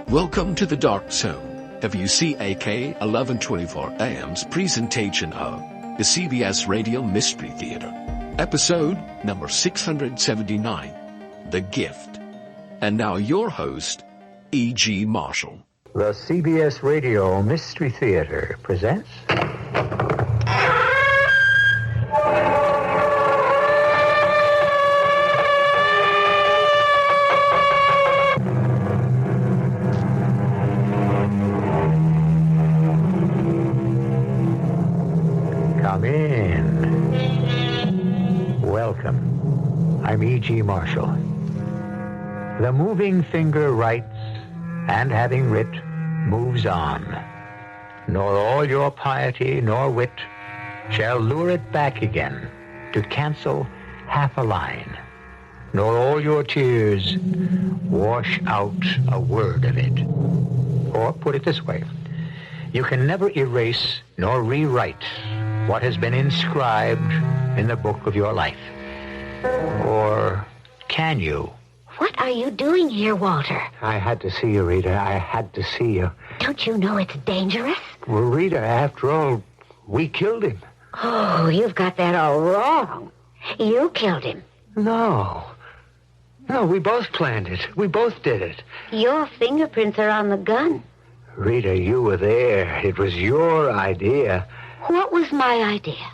Welcome to the Darkzone WCAK 1124 AM's presentation of the CBS Radio Mystery Theater, episode number 679, The Gift. And now your host, E.G. Marshall. The CBS Radio Mystery Theater presents... Come in. Welcome. I'm E.G. Marshall. The moving finger writes, and having writ, moves on. Nor all your piety nor wit shall lure it back again to cancel half a line. Nor all your tears wash out a word of it. Or put it this way, you can never erase nor rewrite what has been inscribed in the book of your life. Or can you? What are you doing here, Walter? I had to see you, Rita. I had to see you. Don't you know it's dangerous? Well, Rita, after all, we killed him. Oh, you've got that all wrong. You killed him. No, we both planned it. We both did it. Your fingerprints are on the gun. Rita, you were there. It was your idea. What was my idea?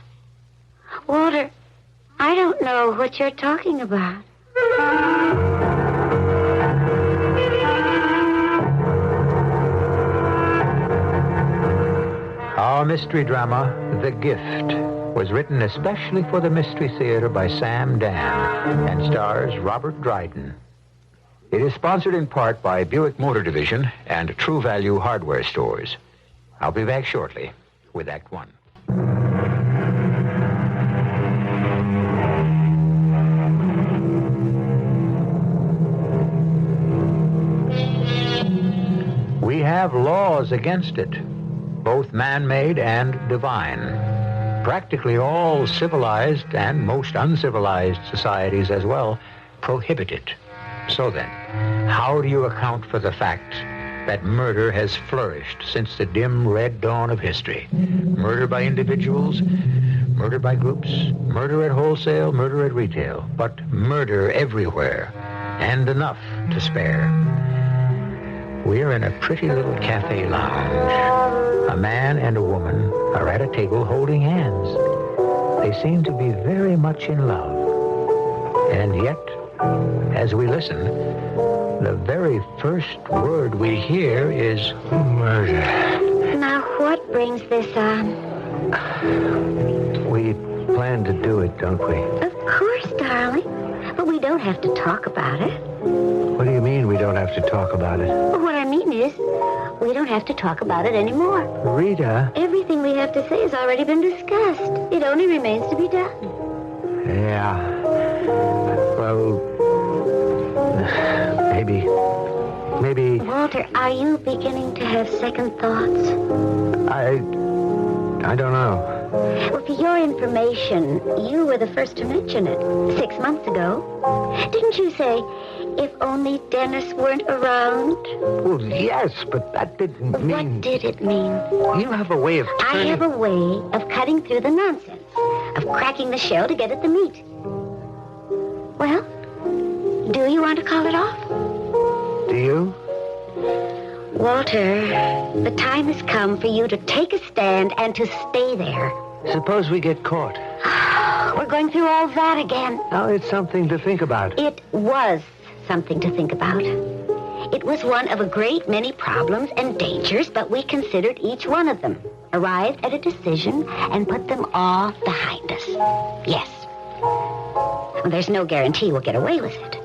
Walter, I don't know what you're talking about. Our mystery drama, The Gift, was written especially for the Mystery Theater by Sam Dan and stars Robert Dryden. It is sponsored in part by Buick Motor Division and True Value Hardware Stores. I'll be back shortly with Act One. We have laws against it, both man-made and divine. Practically all civilized and most uncivilized societies as well prohibit it. So then, how do you account for the fact that murder has flourished since the dim red dawn of history? Murder by individuals, murder by groups, murder at wholesale, murder at retail, but murder everywhere, and enough to spare. We're in a pretty little cafe lounge. A man and a woman are at a table holding hands. They seem to be very much in love. And yet, as we listen, the very first word we hear is murder. Now, what brings this on? We plan to do it, don't we? Of course, darling. But we don't have to talk about it. What do you mean we don't have to talk about it? What I mean is, we don't have to talk about it anymore. Rita. Everything we have to say has already been discussed. It only remains to be done. Yeah. Well, maybe... Walter, are you beginning to have second thoughts? I don't know. Well, for your information, you were the first to mention it 6 months ago. Didn't you say, if only Dennis weren't around? Well, yes, but that didn't mean... What did it mean? You have a way of turning... I have a way of cutting through the nonsense, of cracking the shell to get at the meat. Well, do you want to call it off? Do you? Walter, the time has come for you to take a stand and to stay there. Suppose we get caught. We're going through all that again. Oh, it's something to think about. It was something to think about. It was one of a great many problems and dangers, but we considered each one of them, arrived at a decision, and put them all behind us. Yes. Well, there's no guarantee we'll get away with it.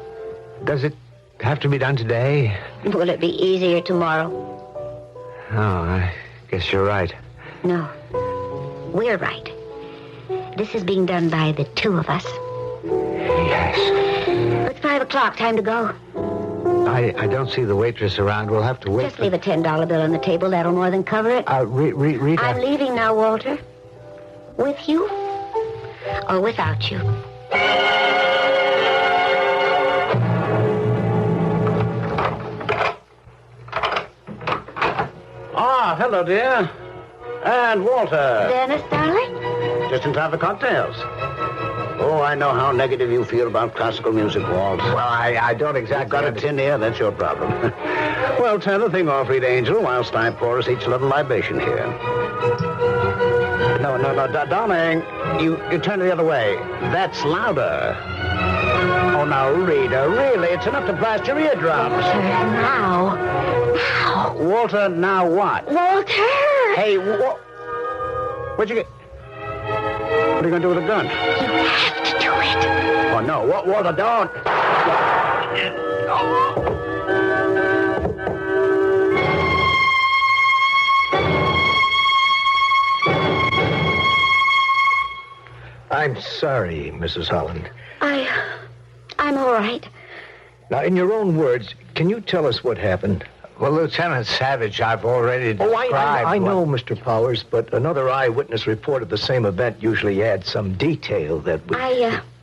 Does it have to be done today? Will it be easier tomorrow? Oh, I guess you're right. No. We're right. This is being done by the two of us. Yes. It's 5 o'clock. Time to go. I don't see the waitress around. We'll have to wait. Just leave a $10 bill on the table. That'll more than cover it. Rita. I'm leaving now, Walter. With you or without you. hello, dear. And Walter. Dennis, darling? Just in time for cocktails. Oh, I know how negative you feel about classical music, Walt. Well, I don't exactly... You've got a tin ear, that's your problem. Well, turn the thing off, Reed Angel, whilst I pour us each a little libation here. No, darling. You turn it the other way. That's louder. Oh, now, Rita, really, it's enough to blast your eardrums. Walter, now. Walter, now what? Walter! Hey, where'd you get... What are you going to do with the gun? You have to do it. Oh, no. Walter, don't. I'm sorry, Mrs. Holland. I'm all right. Now, in your own words, can you tell us what happened? Well, Lieutenant Savage, I've already described... I know, Mr. Powers, but another eyewitness report of the same event usually adds some detail that would...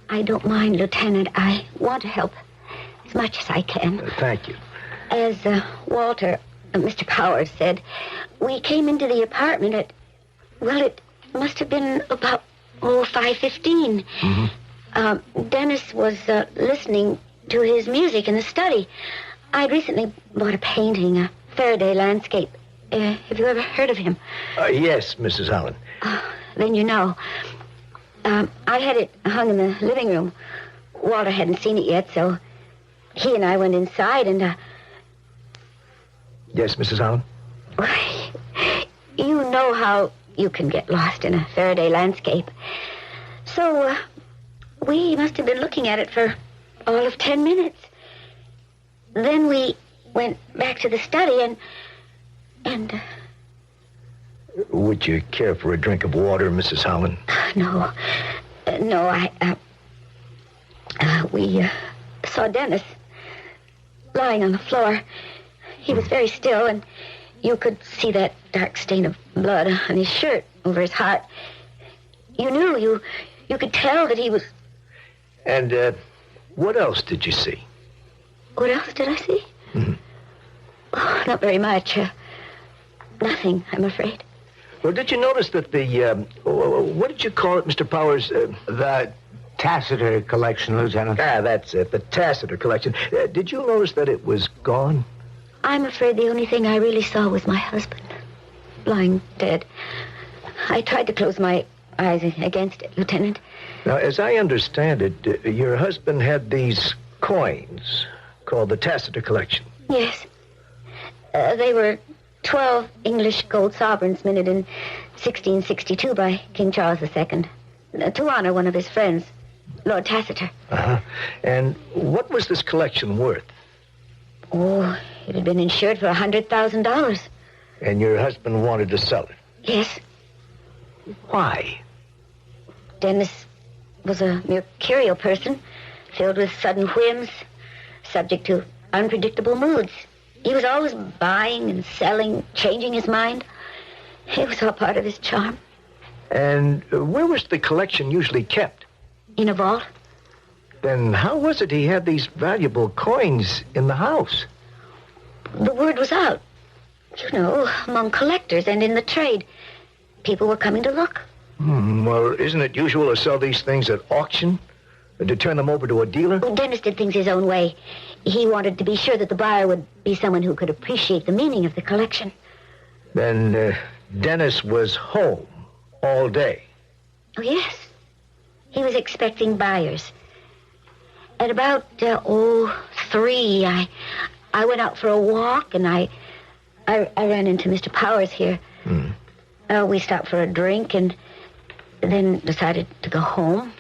I don't mind, Lieutenant. I want to help as much as I can. Thank you. As Walter, Mr. Powers said, we came into the apartment at... Well, it must have been about, 5:15. Mm-hmm. Dennis was listening to his music in the study. I'd recently bought a painting, a Faraday landscape. Have you ever heard of him? Yes, Mrs. Holland. Then you know. I had it hung in the living room. Walter hadn't seen it yet, so he and I went inside and... Yes, Mrs. Holland? You know how you can get lost in a Faraday landscape. So, we must have been looking at it for all of 10 minutes. Then we went back to the study and... Would you care for a drink of water, Mrs. Holland? No, we saw Dennis lying on the floor. He was very still, and you could see that dark stain of blood on his shirt over his heart. You knew, you could tell that he was... And, what else did you see? What else did I see? Mm-hmm. Oh, not very much. Nothing, I'm afraid. Well, did you notice that the, what did you call it, Mr. Powers? The Tacitor collection, Lieutenant. That's it, the Tacitor collection. Did you notice that it was gone? I'm afraid the only thing I really saw was my husband, lying dead. I tried to close my eyes against it, Lieutenant. Now, as I understand it, your husband had these coins called the Tacitor collection. Yes. They were 12 English gold sovereigns minted in 1662 by King Charles II to honor one of his friends, Lord Tacitor. Uh-huh. And what was this collection worth? Oh, it had been insured for $100,000. And your husband wanted to sell it? Yes. Why? Dennis was a mercurial person, filled with sudden whims, subject to unpredictable moods. He was always buying and selling, changing his mind. It was all part of his charm. And where was the collection usually kept? In a vault. Then how was it he had these valuable coins in the house? The word was out. You know, among collectors and in the trade. People were coming to look. Well, isn't it usual to sell these things at auction? To turn them over to a dealer? Well, Dennis did things his own way. He wanted to be sure that the buyer would be someone who could appreciate the meaning of the collection. Then Dennis was home all day. Oh, yes. He was expecting buyers. At about, 3, I went out for a walk, and I ran into Mr. Powers here. We stopped for a drink, and then decided to go home,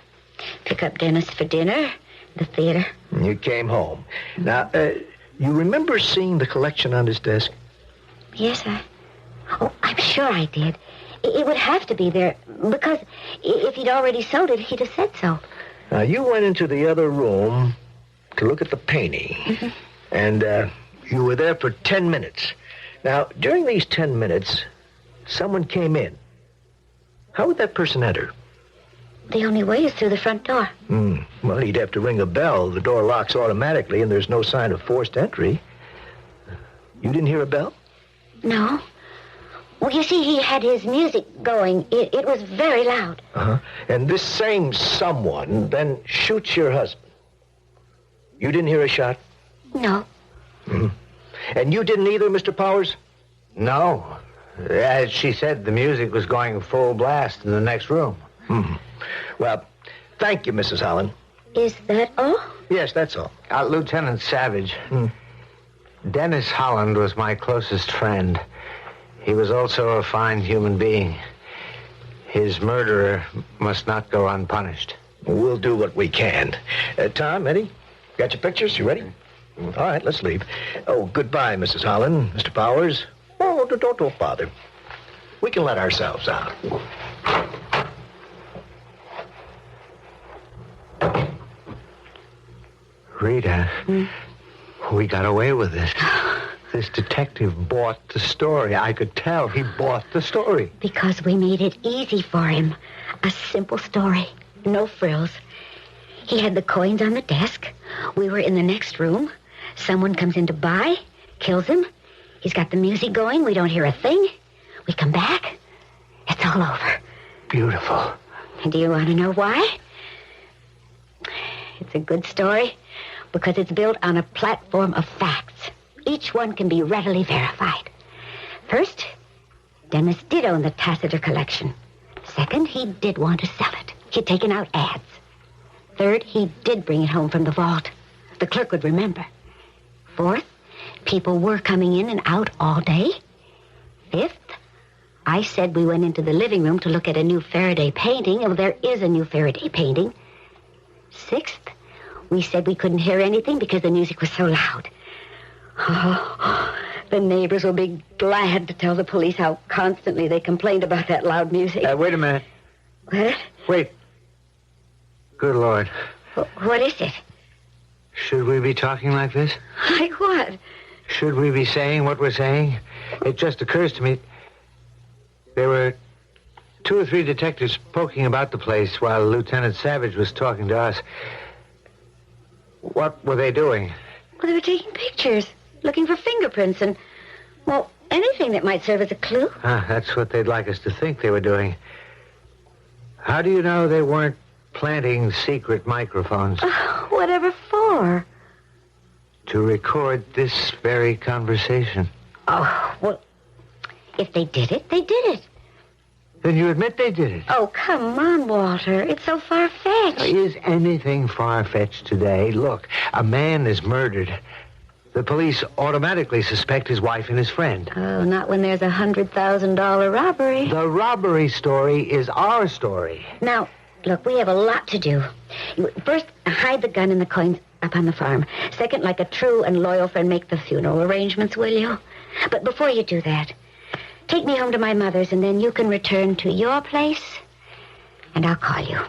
pick up Dennis for dinner, the theater. You came home. Now, you remember seeing the collection on his desk? Yes, I'm sure I did. It would have to be there, because if he'd already sold it, he'd have said so. Now, you went into the other room to look at the painting, and you were there for 10 minutes. Now, during these 10 minutes, someone came in. How would that person enter? The only way is through the front door. Well, he'd have to ring a bell. The door locks automatically, and there's no sign of forced entry. You didn't hear a bell? No. Well, you see, he had his music going. It was very loud. Uh-huh. And this same someone then shoots your husband. You didn't hear a shot? No. Mm-hmm. And you didn't either, Mr. Powers? No. As she said, the music was going full blast in the next room. Hmm. Well, thank you, Mrs. Holland. Is that all? Yes, that's all. Lieutenant Savage. Dennis Holland was my closest friend. He was also a fine human being. His murderer must not go unpunished. We'll do what we can. Tom, Eddie, got your pictures? You ready? All right, let's leave. Oh, goodbye, Mrs. Holland, Mr. Powers. Oh, don't bother. We can let ourselves out. Rita, we got away with this. This detective bought the story. I could tell he bought the story. Because we made it easy for him. A simple story. No frills. He had the coins on the desk. We were in the next room. Someone comes in to buy, kills him. He's got the music going. We don't hear a thing. We come back. It's all over. Beautiful. And do you want to know why? It's a good story because it's built on a platform of facts. Each one can be readily verified. First, Dennis did own the Tacitor collection. Second, he did want to sell it. He'd taken out ads. Third, he did bring it home from the vault. The clerk would remember. Fourth, people were coming in and out all day. Fifth, I said we went into the living room to look at a new Faraday painting. Well, there is a new Faraday painting. Sixth, we said we couldn't hear anything because the music was so loud. Oh, the neighbors will be glad to tell the police how constantly they complained about that loud music. Wait a minute. What? Wait. Good Lord. What is it? Should we be talking like this? Like what? Should we be saying what we're saying? It just occurs to me there were 2 or 3 detectives poking about the place while Lieutenant Savage was talking to us. What were they doing? Well, they were taking pictures, looking for fingerprints and, well, anything that might serve as a clue. That's what they'd like us to think they were doing. How do you know they weren't planting secret microphones? Whatever for? To record this very conversation. Oh, well, if they did it, they did it. Then you admit they did it. Oh, come on, Walter. It's so far-fetched. Is anything far-fetched today? Look, a man is murdered. The police automatically suspect his wife and his friend. Oh, not when there's a $100,000 robbery. The robbery story is our story. Now, look, we have a lot to do. First, hide the gun and the coins up on the farm. Second, like a true and loyal friend, make the funeral arrangements, will you? But before you do that, take me home to my mother's, and then you can return to your place, and I'll call you.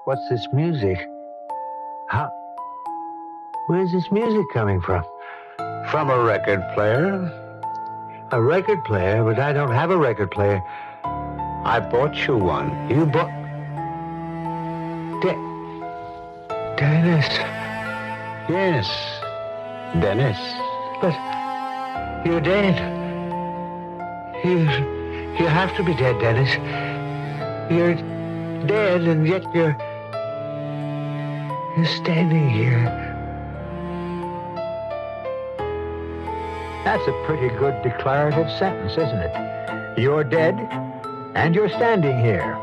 What's this music? Where's this music coming from? From a record player. A record player? But I don't have a record player. I bought you one. You bought... Dennis. Yes, Dennis. But you're dead. You have to be dead, Dennis. You're dead, and yet you're standing here. That's a pretty good declarative sentence, isn't it? You're dead, and you're standing here.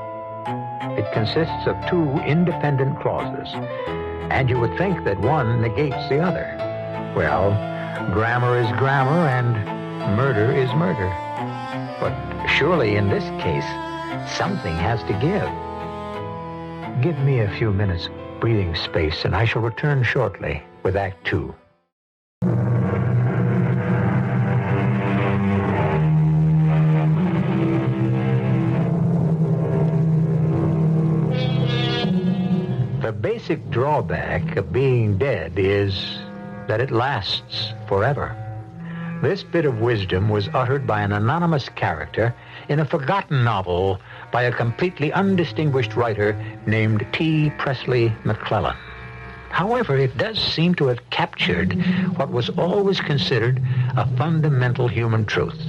It consists of 2 independent clauses, and you would think that one negates the other. Well, grammar is grammar, and murder is murder. But surely in this case, something has to give. Give me a few minutes breathing space, and I shall return shortly with Act 2. The basic drawback of being dead is that it lasts forever. This bit of wisdom was uttered by an anonymous character in a forgotten novel by a completely undistinguished writer named T. Presley McClellan. However, it does seem to have captured what was always considered a fundamental human truth.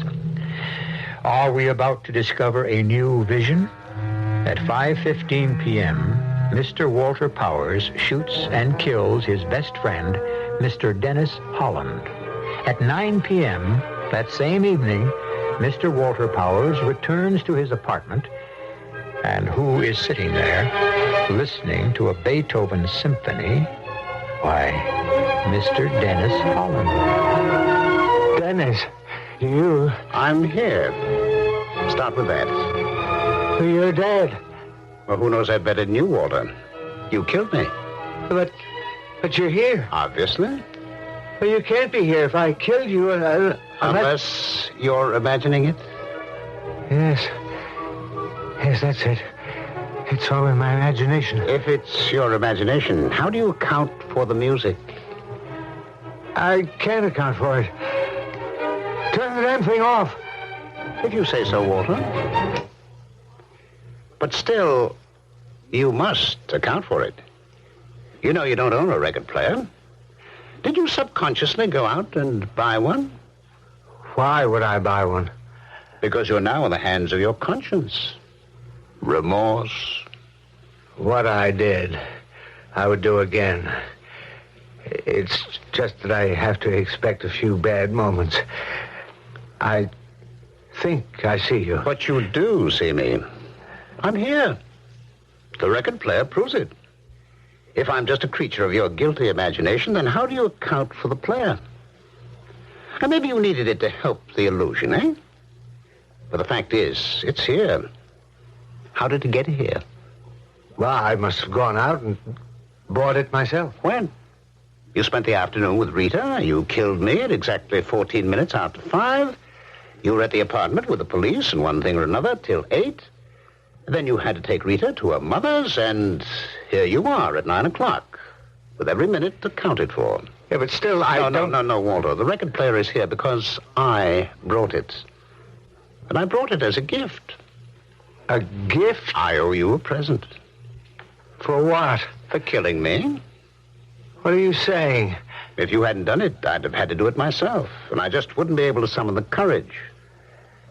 Are we about to discover a new vision? At 5:15 p.m., Mr. Walter Powers shoots and kills his best friend, Mr. Dennis Holland. At 9 p.m. that same evening, Mr. Walter Powers returns to his apartment, and who is sitting there listening to a Beethoven symphony? Why, Mr. Dennis Holland. Dennis, you... I'm here. Start with that. You're dead. Well, who knows that better than you, Walter? You killed me. But you're here. Obviously. Well, you can't be here. If I killed you, Unless you're imagining it? Yes. Yes, that's it. It's all in my imagination. If it's your imagination, how do you account for the music? I can't account for it. Turn the damn thing off. If you say so, Walter. But still, you must account for it. You know you don't own a record player. Did you subconsciously go out and buy one? Why would I buy one? Because you're now in the hands of your conscience. Remorse. What I did, I would do again. It's just that I have to expect a few bad moments. I think I see you. But you do see me. I'm here. The record player proves it. If I'm just a creature of your guilty imagination, then how do you account for the player? And maybe you needed it to help the illusion, eh? But the fact is, it's here. How did it get here? Well, I must have gone out and bought it myself. When? You spent the afternoon with Rita. You killed me at exactly 14 minutes after 5. You were at the apartment with the police and one thing or another till 8. Then you had to take Rita to her mother's, and here you are at 9 o'clock, with every minute accounted for. Yeah, but still, No, Walter. The record player is here because I brought it. And I brought it as a gift. A gift? I owe you a present. For what? For killing me. What are you saying? If you hadn't done it, I'd have had to do it myself, and I just wouldn't be able to summon the courage.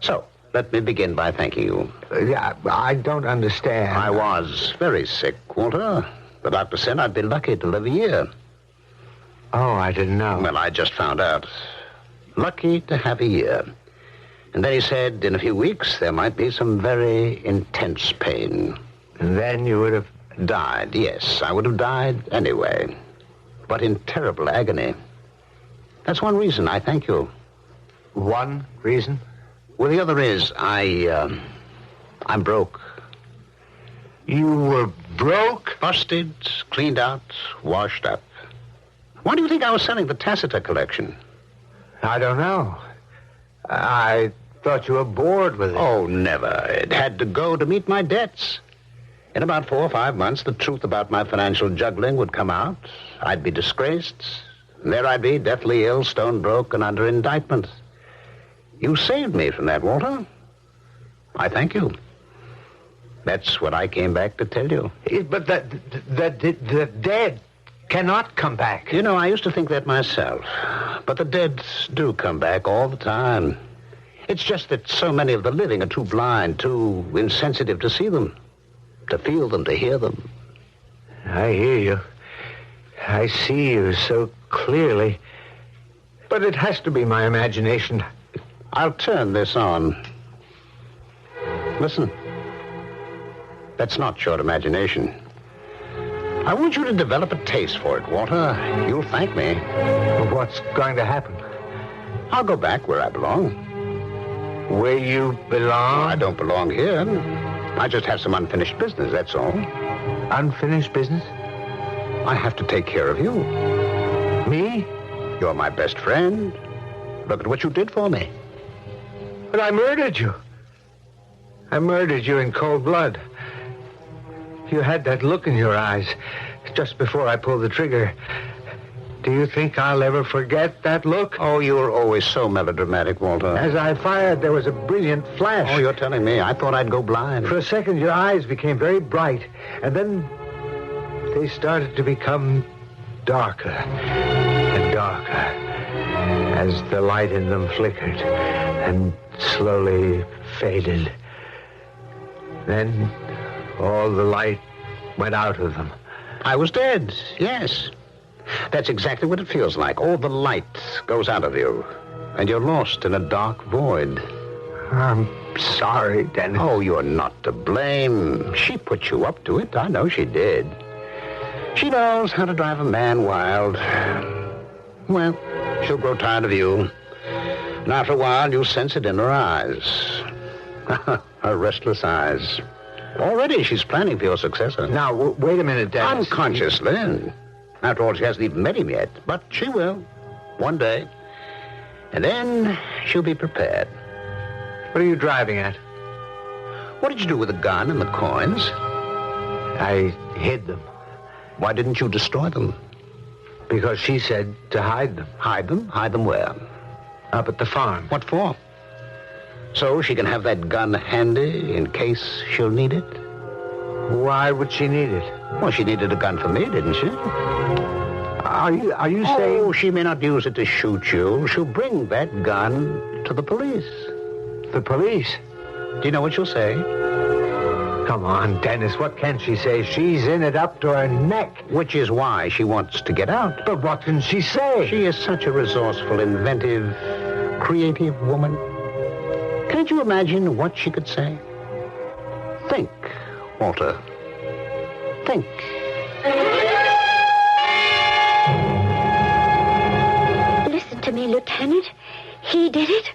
So, let me begin by thanking you. I don't understand. I was very sick, Walter. The doctor said I'd be lucky to live a year. Oh, I didn't know. Well, I just found out. Lucky to have a year. And then he said in a few weeks there might be some very intense pain. And then you would have... Died, yes. I would have died anyway. But in terrible agony. That's one reason I thank you. One reason? Well, the other is I'm broke. You were broke? Busted, cleaned out, washed up. Why do you think I was selling the Tacitus collection? I don't know. I thought you were bored with it. Oh, never. It had to go to meet my debts. In about 4 or 5 months, the truth about my financial juggling would come out. I'd be disgraced. And there I'd be, deathly ill, stone broke, and under indictment. You saved me from that, Walter. I thank you. That's what I came back to tell you. But the dead cannot come back. You know, I used to think that myself. But the dead do come back all the time. It's just that so many of the living are too blind, too insensitive to see them, to feel them, to hear them. I hear you. I see you so clearly. But it has to be my imagination. I'll turn this on. Listen. That's not your imagination. I want you to develop a taste for it, Walter. You'll thank me. What's going to happen? I'll go back where I belong. Where you belong? I don't belong here. I just have some unfinished business, that's all. Unfinished business? I have to take care of you. Me? You're my best friend. Look at what you did for me. But I murdered you. I murdered you in cold blood. You had that look in your eyes just before I pulled the trigger. Do you think I'll ever forget that look? Oh, you were always so melodramatic, Walter. As I fired, there was a brilliant flash. Oh, you're telling me. I thought I'd go blind. For a second, your eyes became very bright, and then they started to become darker and darker as the light in them flickered and slowly faded. Then all the light went out of them. I was dead, yes. That's exactly what it feels like. All the light goes out of you, and you're lost in a dark void. I'm sorry, Dennis. Oh, you're not to blame. She put you up to it. I know she did. She knows how to drive a man wild. Well, she'll grow tired of you. And after a while, you'll sense it in her eyes. Her restless eyes. Already, she's planning for your successor. Now, wait a minute, Dennis. Unconsciously. After all, she hasn't even met him yet. But she will. One day. And then she'll be prepared. What are you driving at? What did you do with the gun and the coins? I hid them. Why didn't you destroy them? Because she said to hide them. Hide them? Hide them where? Up at the farm. What for? So she can have that gun handy in case she'll need it? Why would she need it? Well, she needed a gun for me, didn't she? Are you saying... Oh, she may not use it to shoot you. She'll bring that gun to the police. The police? Do you know what she'll say? Come on, Dennis, what can she say? She's in it up to her neck. Which is why she wants to get out. But what can she say? She is such a resourceful, inventive, creative woman. Can't you imagine what she could say? Think, Walter. Think. Listen to me, Lieutenant. He did it.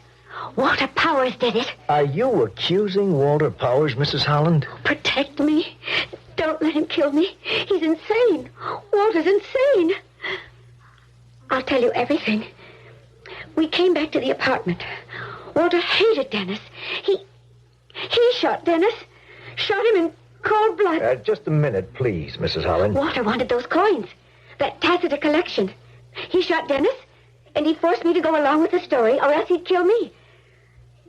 Walter Powers did it. Are you accusing Walter Powers, Mrs. Holland? Protect me. Don't let him kill me. He's insane. Walter's insane. I'll tell you everything. We came back to the apartment. Walter hated Dennis. He shot Dennis. Shot him in cold blood. Just a minute, please, Mrs. Holland. Walter wanted those coins. That Tacitus collection. He shot Dennis, and he forced me to go along with the story, or else he'd kill me.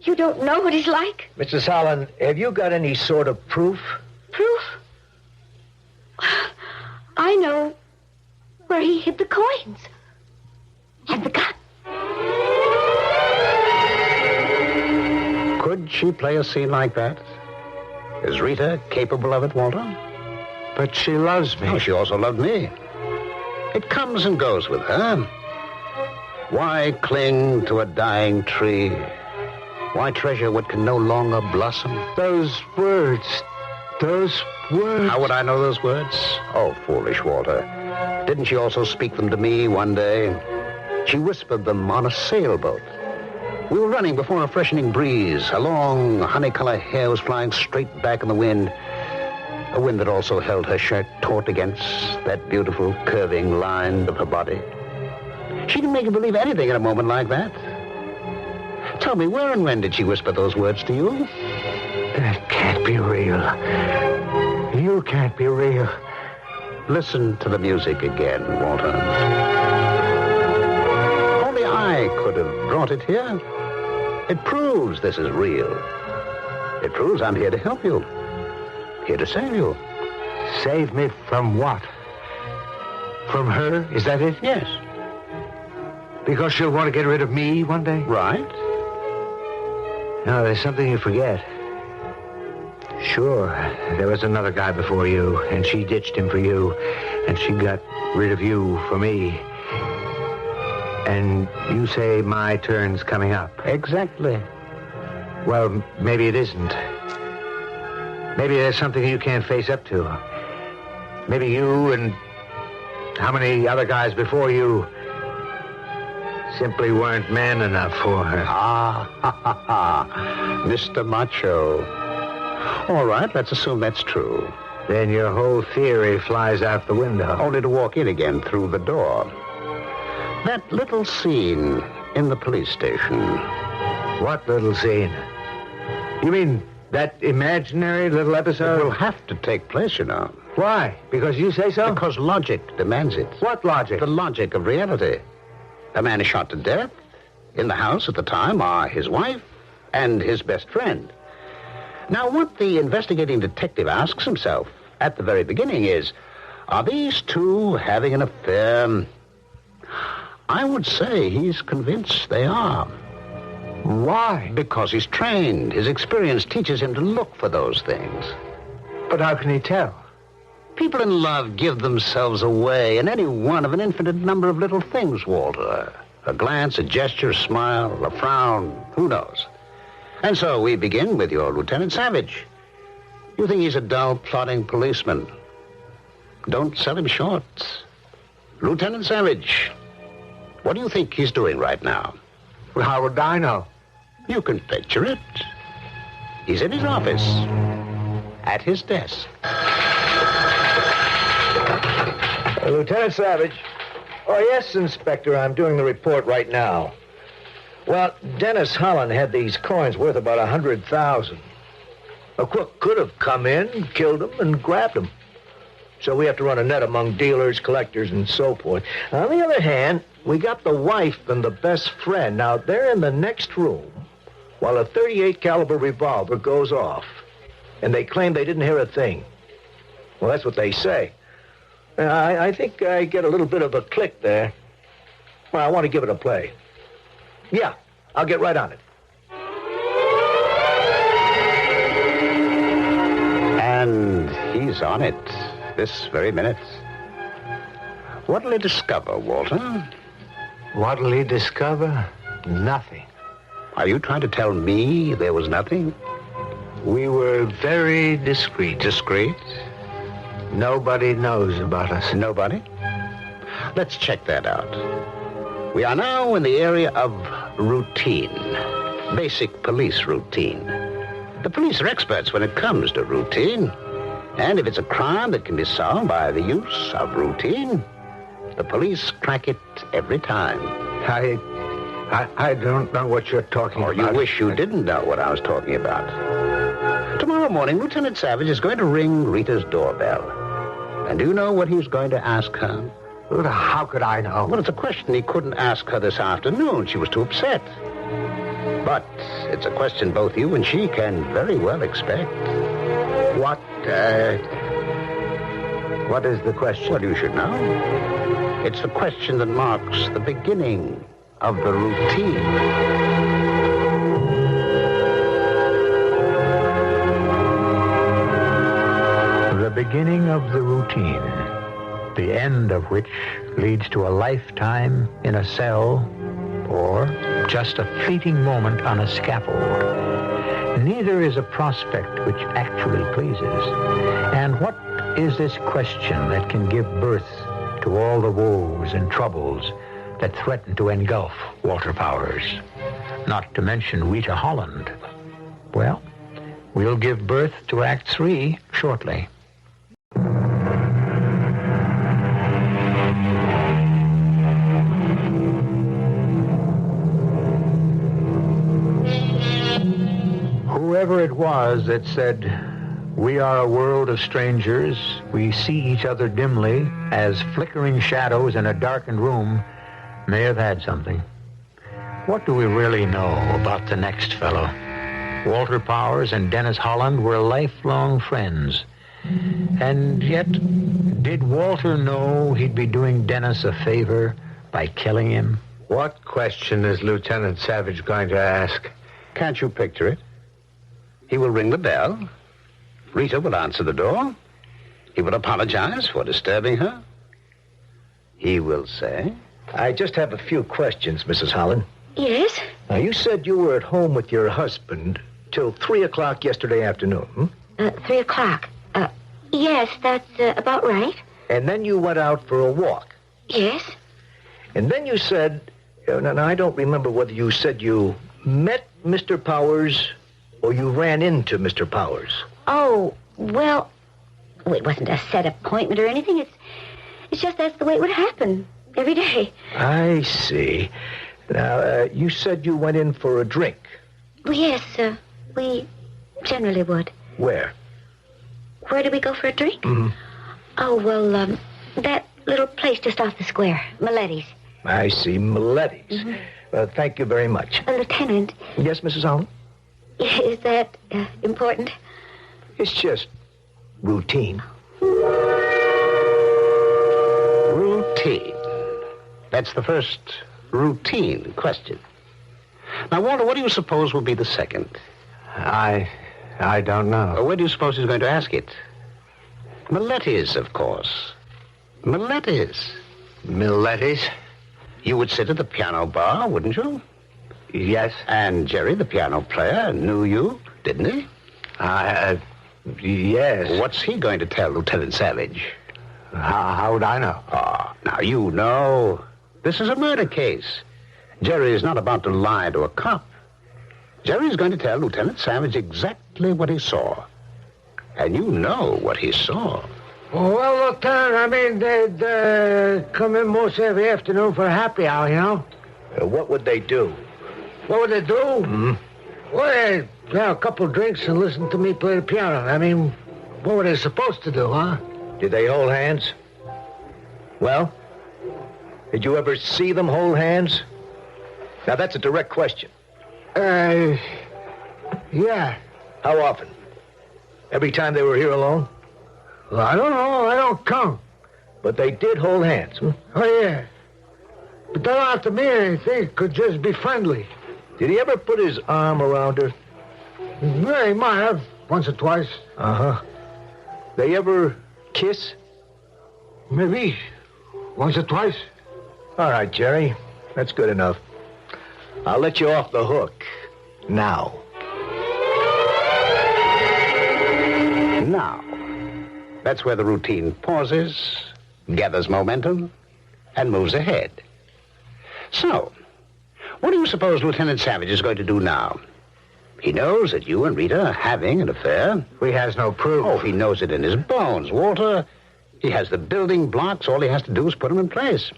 You don't know what he's like. Mrs. Holland, have you got any sort of proof? Proof? I know where he hid the coins. And the gun. Could she play a scene like that? Is Rita capable of it, Walter? But she loves me. Oh, she also loved me. It comes and goes with her. Why cling to a dying tree? Why treasure what can no longer blossom? Those words. How would I know those words? Oh, foolish Walter. Didn't she also speak them to me one day? She whispered them on a sailboat. We were running before a freshening breeze. Her long, honey-colored hair was flying straight back in the wind. A wind that also held her shirt taut against that beautiful curving line of her body. She can make you believe anything in a moment like that. Tell me, where and when did she whisper those words to you? That can't be real. You can't be real. Listen to the music again, Walter. Only I could have brought it here. It proves this is real. It proves I'm here to help you. Here to save you. Save me from what? From her? Is that it? Yes. Because she'll want to get rid of me one day? Right. No, there's something you forget. Sure, there was another guy before you, and she ditched him for you, and she got rid of you for me. And you say my turn's coming up. Exactly. Well, maybe it isn't. Maybe there's something you can't face up to. Maybe you and how many other guys before you simply weren't man enough for her. Mr. Macho. All right, let's assume that's true. Then your whole theory flies out the window. Only to walk in again through the door. That little scene in the police station. What little scene? You mean that imaginary little episode? It will have to take place, you know. Why? Because you say so? Because logic demands it. What logic? The logic of reality. A man is shot to death. In the house at the time are his wife and his best friend. Now, what the investigating detective asks himself at the very beginning is, are these two having an affair? I would say he's convinced they are. Why? Because he's trained. His experience teaches him to look for those things. But how can he tell? People in love give themselves away in any one of an infinite number of little things, Walter. A glance, a gesture, a smile, a frown, who knows? And so we begin with your Lieutenant Savage. You think he's a dull, plodding policeman. Don't sell him short. Lieutenant Savage, what do you think he's doing right now? Well, how would I know? You can picture it. He's in his office, at his desk. Lieutenant Savage. Oh, yes, Inspector, I'm doing the report right now. Well, Dennis Holland had these coins worth about 100,000. A crook could have come in, killed them, and grabbed them. So we have to run a net among dealers, collectors, and so forth. On the other hand, we got the wife and the best friend. Now, they're in the next room while a .38 caliber revolver goes off. And they claim they didn't hear a thing. Well, that's what they say. I think I get a little bit of a click there. Well, I want to give it a play. Yeah, I'll get right on it. And he's on it this very minute. What'll he discover, Walter? What'll he discover? Nothing. Are you trying to tell me there was nothing? We were very discreet. Discreet? Nobody knows about us. Nobody? Let's check that out. We are now in the area of routine. Basic police routine. The police are experts when it comes to routine. And if it's a crime that can be solved by the use of routine, the police crack it every time. I don't know what you're talking about. Or you wish you didn't know what I was talking about. Tomorrow morning, Lieutenant Savage is going to ring Rita's doorbell. And do you know what he's going to ask her? Well, how could I know? Well, it's a question he couldn't ask her this afternoon. She was too upset. But it's a question both you and she can very well expect. What is the question? Well, you should know. It's the question that marks the beginning of the routine. The beginning of the routine, the end of which leads to a lifetime in a cell or just a fleeting moment on a scaffold. Neither is a prospect which actually pleases. And what is this question that can give birth to all the woes and troubles that threaten to engulf Walter Powers? Not to mention Rita Holland. Well, we'll give birth to Act 3 shortly. Whoever it was that said, "We are a world of strangers, we see each other dimly as flickering shadows in a darkened room," may have had something. What do we really know about the next fellow? Walter Powers and Dennis Holland were lifelong friends. And yet, did Walter know he'd be doing Dennis a favor by killing him? What question is Lieutenant Savage going to ask? Can't you picture it? He will ring the bell. Rita will answer the door. He will apologize for disturbing her. He will say, I just have a few questions, Mrs. Holland. Yes? Now, you said you were at home with your husband till 3 o'clock yesterday afternoon. 3 o'clock. Yes, that's about right. And then you went out for a walk. Yes? And then you said, now I don't remember whether you said you met Mr. Powers or you ran into Mr. Powers. Oh, well, it wasn't a set appointment or anything. It's just that's the way it would happen every day. I see. Now, you said you went in for a drink. Well, yes, we generally would. Where? Where do we go for a drink? Mm-hmm. Oh, well, that little place just off the square, Miletti's. I see, Miletti's. Thank you very much. Lieutenant. Yes, Mrs. Holland? Is that important? It's just routine. Routine. That's the first routine question. Now, Walter, what do you suppose will be the second? I don't know. Where do you suppose he's going to ask it? Miletti's, of course. Miletti's. Miletti's? You would sit at the piano bar, wouldn't you? Yes. And Jerry, the piano player, knew you, didn't he? Yes. What's he going to tell Lieutenant Savage? How would I know? Oh, now you know. This is a murder case. Jerry is not about to lie to a cop. Jerry's going to tell Lieutenant Savage exactly what he saw. And you know what he saw. Well, Lieutenant, I mean, they'd come in most every afternoon for a happy hour, you know? What would they do? What would they do? Well, they'd have a couple of drinks and listen to me play the piano. I mean, what were they supposed to do, huh? Did they hold hands? Well, did you ever see them hold hands? Now, that's a direct question. Yeah. How often? Every time they were here alone? Well, I don't know. I don't count. But they did hold hands, Oh, yeah. But they don't have to mean anything. It could just be friendly. Did he ever put his arm around her? Yeah, he might have. Once or twice. Uh-huh. They ever kiss? Maybe. Once or twice. All right, Jerry. That's good enough. I'll let you off the hook. Now. Now. That's where the routine pauses, gathers momentum, and moves ahead. So, what do you suppose Lieutenant Savage is going to do now? He knows that you and Rita are having an affair. He has no proof. Oh, he knows it in his bones, Walter. He has the building blocks. All he has to do is put them in place.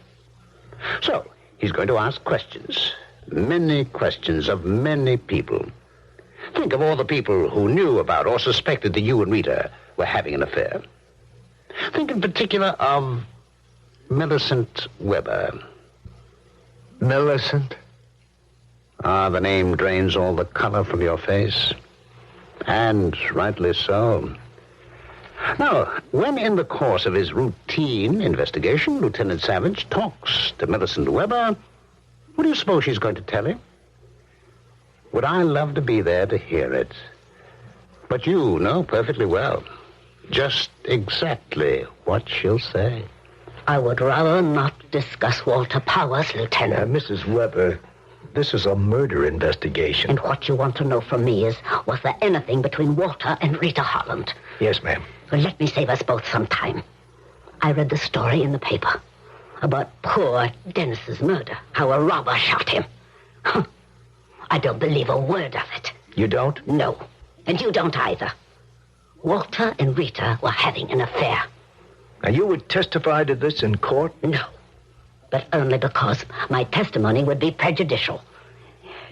So, he's going to ask questions. Many questions of many people. Think of all the people who knew about or suspected that you and Rita were having an affair. Think in particular of Millicent Weber. Millicent? The name drains all the color from your face. And rightly so. Now, when in the course of his routine investigation, Lieutenant Savage talks to Millicent Weber, what do you suppose she's going to tell him? Would I love to be there to hear it? But you know perfectly well just exactly what she'll say. I would rather not discuss Walter Powers, Lieutenant. Mrs. Weber, this is a murder investigation. And what you want to know from me is, was there anything between Walter and Rita Holland? Yes, ma'am. Well, let me save us both some time. I read the story in the paper about poor Dennis's murder, how a robber shot him. I don't believe a word of it. You don't? No, and you don't either. Walter and Rita were having an affair. Now, you would testify to this in court? No, but only because my testimony would be prejudicial.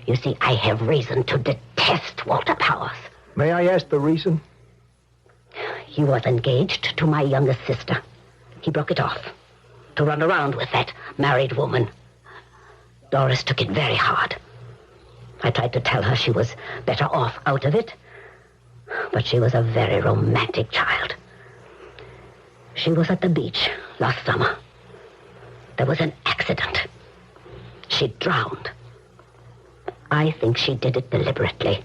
You see, I have reason to detest Walter Powers. May I ask the reason? He was engaged to my youngest sister. He broke it off to run around with that married woman. Doris took it very hard. I tried to tell her she was better off out of it, but she was a very romantic child. She was at the beach last summer. There was an accident. She drowned. I think she did it deliberately.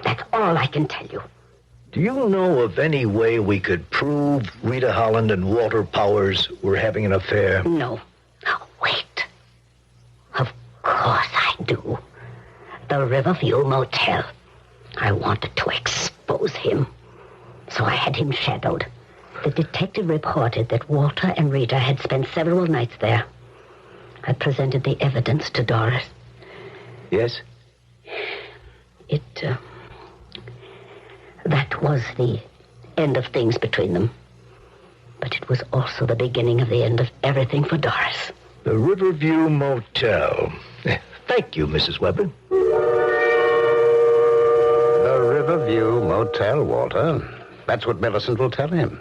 That's all I can tell you. Do you know of any way we could prove Rita Holland and Walter Powers were having an affair? No. Wait. Of course I do. The Riverview Motel. I wanted to expose him, so I had him shadowed. The detective reported that Walter and Rita had spent several nights there. I presented the evidence to Doris. Yes? That was the end of things between them. But it was also the beginning of the end of everything for Doris. The Riverview Motel. Thank you, Mrs. Weber. The Riverview Motel, Walter. That's what Millicent will tell him.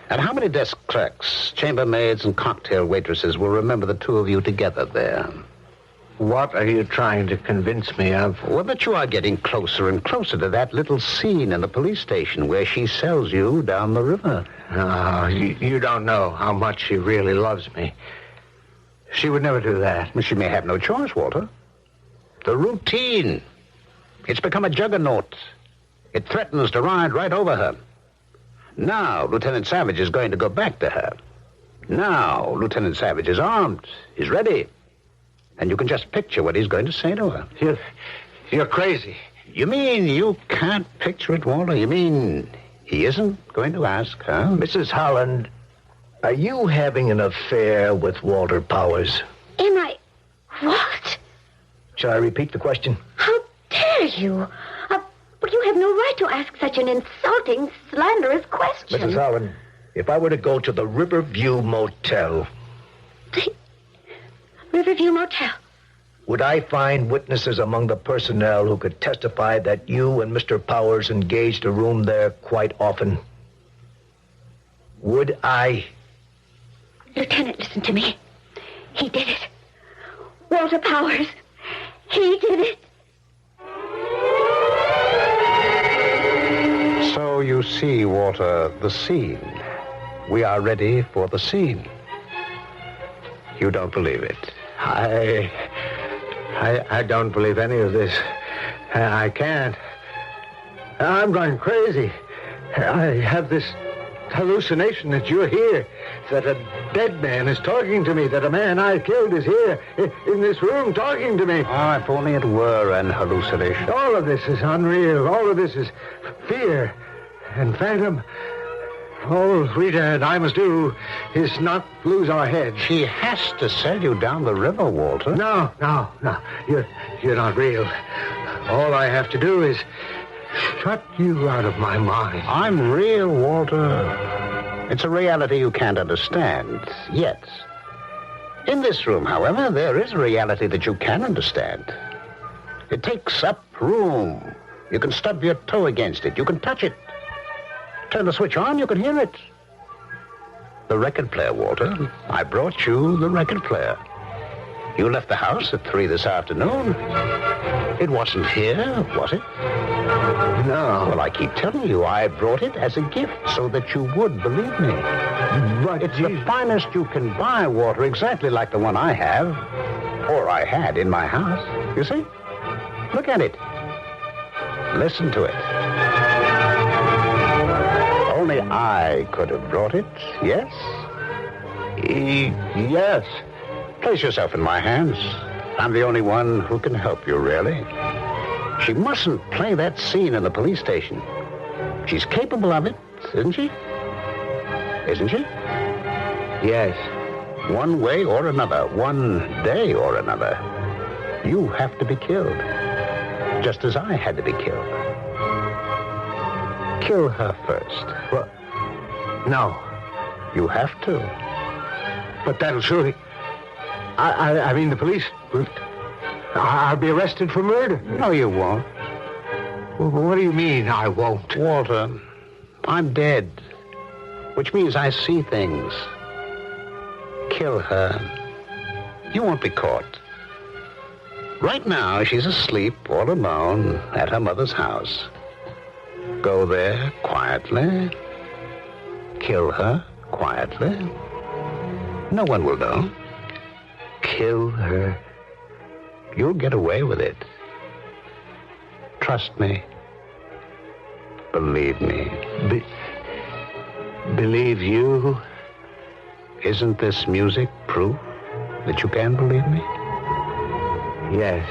And how many desk clerks, chambermaids, and cocktail waitresses will remember the two of you together there? What are you trying to convince me of? Well, that you are getting closer and closer to that little scene in the police station where she sells you down the river. No, you don't know how much she really loves me. She would never do that. Well, she may have no choice, Walter. The routine. It's become a juggernaut. It threatens to ride right over her. Now, Lieutenant Savage is going to go back to her. Now, Lieutenant Savage is armed. He's ready. And you can just picture what he's going to say to her. You're crazy. You mean you can't picture it, Walter? You mean he isn't going to ask her? Mrs. Holland, are you having an affair with Walter Powers? Am I... What? Shall I repeat the question? How dare you? But you have no right to ask such an insulting, slanderous question. Mrs. Holland, if I were to go to the Riverview Motel... The Riverview Motel? Would I find witnesses among the personnel who could testify that you and Mr. Powers engaged a room there quite often? Would I? Lieutenant, listen to me. He did it. Walter Powers. He did it. So you see, Walter, the scene. We are ready for the scene. You don't believe it. I don't believe any of this. I can't. I'm going crazy. I have this hallucination that you're here, that a dead man is talking to me, that a man I killed is here in this room talking to me. Oh, if only it were an hallucination. All of this is unreal. All of this is fear and phantom. All Rita and I must do is not lose our heads. She has to sell you down the river, Walter. No. You're not real. All I have to do is shut you out of my mind. I'm real, Walter. It's a reality you can't understand yet. In this room, however, there is a reality that you can understand. It takes up room. You can stub your toe against it. You can touch it. Turn the switch on, you can hear it. The record player, Walter. I brought you the record player. You left the house at 3 this afternoon. It wasn't here, was it? No. Well, I keep telling you, I brought it as a gift so that you would believe me. But It's the finest you can buy, Walter, exactly like the one I have, or I had in my house. You see? Look at it. Listen to it. Only I could have brought it, yes? Yes. Place yourself in my hands. I'm the only one who can help you, really. She mustn't play that scene in the police station. She's capable of it, isn't she? Isn't she? yes. One way or another, one day or another, you have to be killed. Just as I had to be killed. Kill her first. Well, no. You have to. But that'll surely... I mean, the police... I'll be arrested for murder. No, you won't. Well, what do you mean, I won't? Walter, I'm dead. Which means I see things. Kill her. You won't be caught. Right now, she's asleep, all alone, at her mother's house. Go there quietly. Kill her quietly. No one will know. Kill her. You'll get away with it. Trust me. Believe me. Believe you? Isn't this music proof that you can believe me? Yes.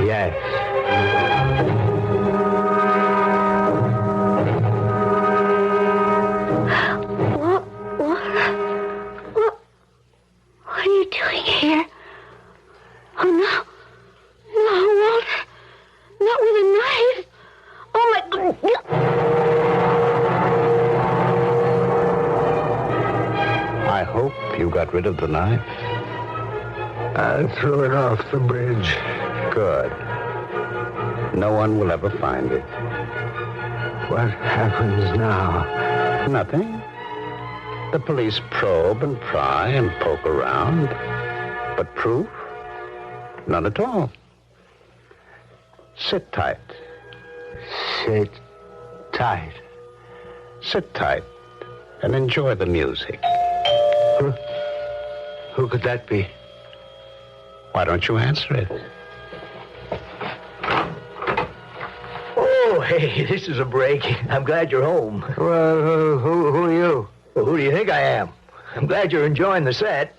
Yes. What are you doing here? Oh, no. No, Walter. Not with a knife. Oh, my goodness. I hope you got rid of the knife. I threw it off the bridge. Good. No one will ever find it. What happens now? Nothing. The police probe and pry and poke around. But proof? None at all. Sit tight. Sit tight. Sit tight and enjoy the music. Who could that be? Why don't you answer it? Oh, hey, this is a break. I'm glad you're home. Well, who are you? Well, who do you think I am? I'm glad you're enjoying the set.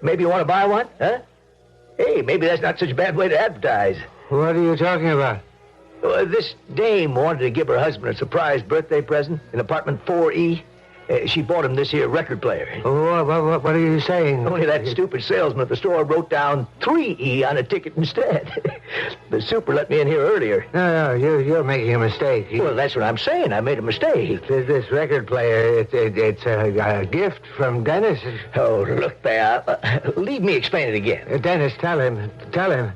Maybe you want to buy one, huh? Hey, maybe that's not such a bad way to advertise. What are you talking about? This dame wanted to give her husband a surprise birthday present in apartment 4E. She bought him this here record player. What are you saying? Only that stupid salesman at the store wrote down 3E on a ticket instead. The super let me in here earlier. No, you're making a mistake. Well, that's what I'm saying. I made a mistake. This record player, it's a gift from Dennis. Oh, look there. Leave me explain it again. Dennis, tell him.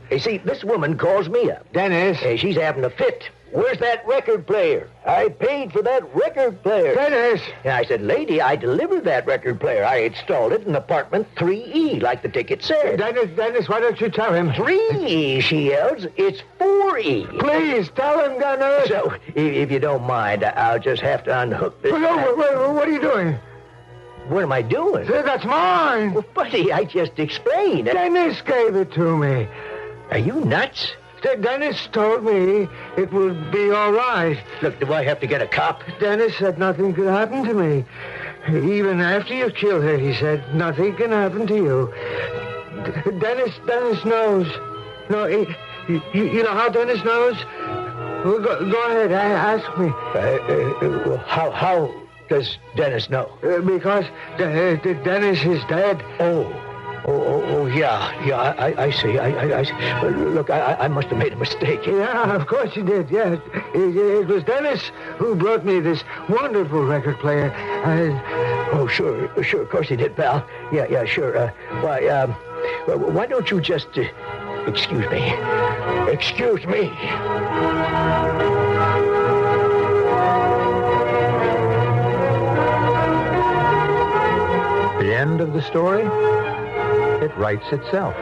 You see, this woman calls me up. Dennis. She's having a fit. Where's that record player? I paid for that record player. Dennis! And I said, lady, I delivered that record player. I installed it in apartment 3E, like the ticket said. Dennis, why don't you tell him? 3E, she yells. It's 4E. Please, tell him, Dennis. So, if you don't mind, I'll just have to unhook this. What are you doing? What am I doing? That's mine. Well, buddy, I just explained. Dennis gave it to me. Are you nuts? Dennis told me it would be all right. Look, do I have to get a cop? Dennis said nothing could happen to me. Even after you kill her, he said, nothing can happen to you. Dennis knows. No, you know how Dennis knows? Well, go ahead, ask me. How does Dennis know? Because Dennis is dead. Oh, yeah, I see. I see. Look, I must have made a mistake. Yeah, of course you did, yes. It was Dennis who brought me this wonderful record player. Oh, sure, of course he did, pal. Yeah, sure. Why don't you just, excuse me. Excuse me. The end of the story? It writes itself.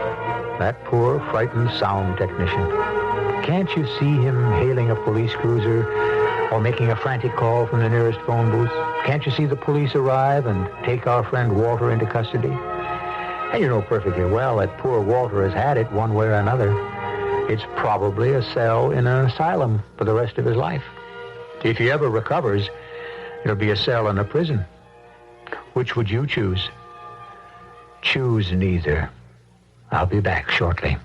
That poor, frightened sound technician. Can't you see him hailing a police cruiser or making a frantic call from the nearest phone booth? Can't you see the police arrive and take our friend Walter into custody? And you know perfectly well that poor Walter has had it one way or another. It's probably a cell in an asylum for the rest of his life. If he ever recovers, it'll be a cell in a prison. Which would you choose? Choose neither. I'll be back shortly.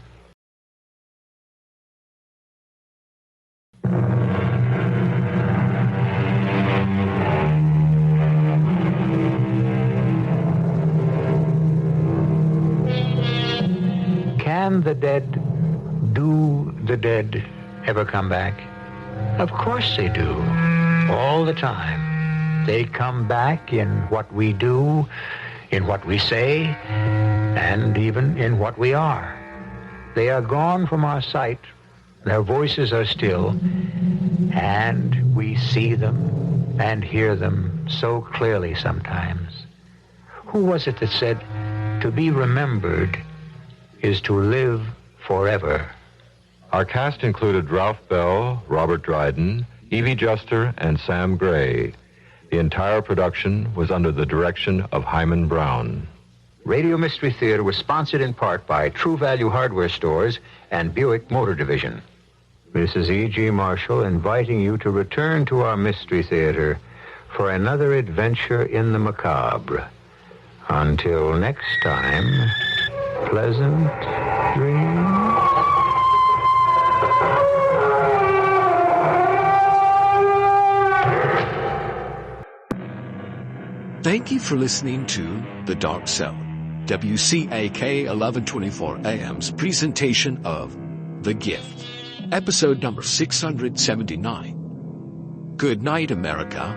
Can the dead, do the dead ever come back? Of course they do. All the time. They come back in what we do, in what we say, and even in what we are. They are gone from our sight. Their voices are still, and we see them and hear them so clearly sometimes. Who was it that said, to be remembered is to live forever? Our cast included Ralph Bell, Robert Dryden, Evie Juster, and Sam Gray. The entire production was under the direction of Hyman Brown. Radio Mystery Theater was sponsored in part by True Value Hardware Stores and Buick Motor Division. This is E.G. Marshall inviting you to return to our Mystery Theater for another adventure in the macabre. Until next time, pleasant dreams. Thank you for listening to The Dark Cell, WCAK 1124 AM's presentation of The Gift, episode number 679. Good night, America.